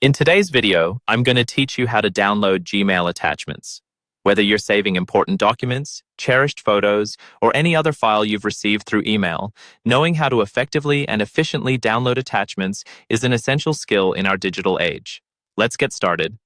In today's video, I'm going to teach you how to download Gmail attachments. Whether you're saving important documents, cherished photos, or any other file you've received through email, knowing how to effectively and efficiently download attachments is an essential skill in our digital age. Let's get started.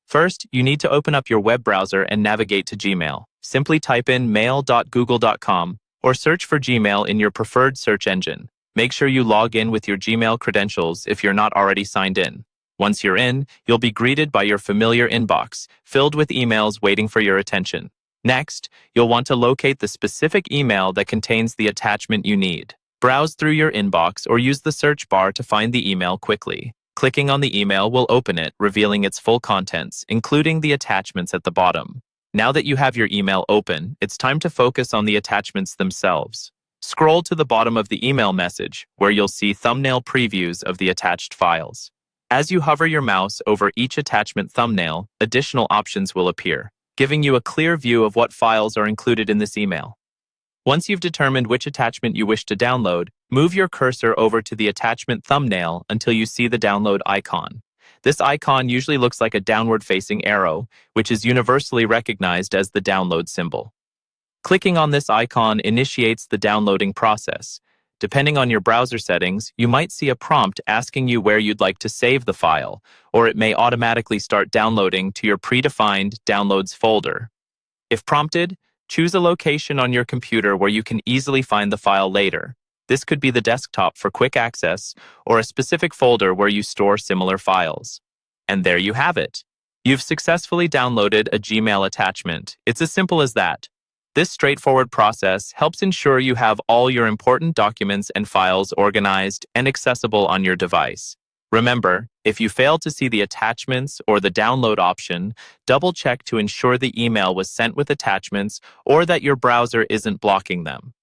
First, you need to open up your web browser and navigate to Gmail. Simply type in mail.google.com or search for Gmail in your preferred search engine. Make sure you log in with your Gmail credentials if you're not already signed in. Once you're in, you'll be greeted by your familiar inbox, filled with emails waiting for your attention. Next, you'll want to locate the specific email that contains the attachment you need. Browse through your inbox or use the search bar to find the email quickly. Clicking on the email will open it, revealing its full contents, including the attachments at the bottom. Now that you have your email open, it's time to focus on the attachments themselves. Scroll to the bottom of the email message, where you'll see thumbnail previews of the attached files. As you hover your mouse over each attachment thumbnail, additional options will appear, giving you a clear view of what files are included in this email. Once you've determined which attachment you wish to download, move your cursor over to the attachment thumbnail until you see the download icon. This icon usually looks like a downward-facing arrow, which is universally recognized as the download symbol. Clicking on this icon initiates the downloading process. Depending on your browser settings, you might see a prompt asking you where you'd like to save the file, or it may automatically start downloading to your predefined Downloads folder. If prompted, choose a location on your computer where you can easily find the file later. This could be the desktop for quick access, or a specific folder where you store similar files. And there you have it. You've successfully downloaded a Gmail attachment. It's as simple as that. This straightforward process helps ensure you have all your important documents and files organized and accessible on your device. Remember, if you fail to see the attachments or the download option, double-check to ensure the email was sent with attachments or that your browser isn't blocking them.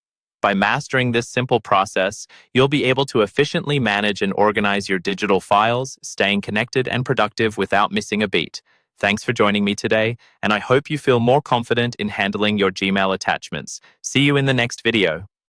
By mastering this simple process, you'll be able to efficiently manage and organize your digital files, staying connected and productive without missing a beat. Thanks for joining me today, and I hope you feel more confident in handling your Gmail attachments. See you in the next video.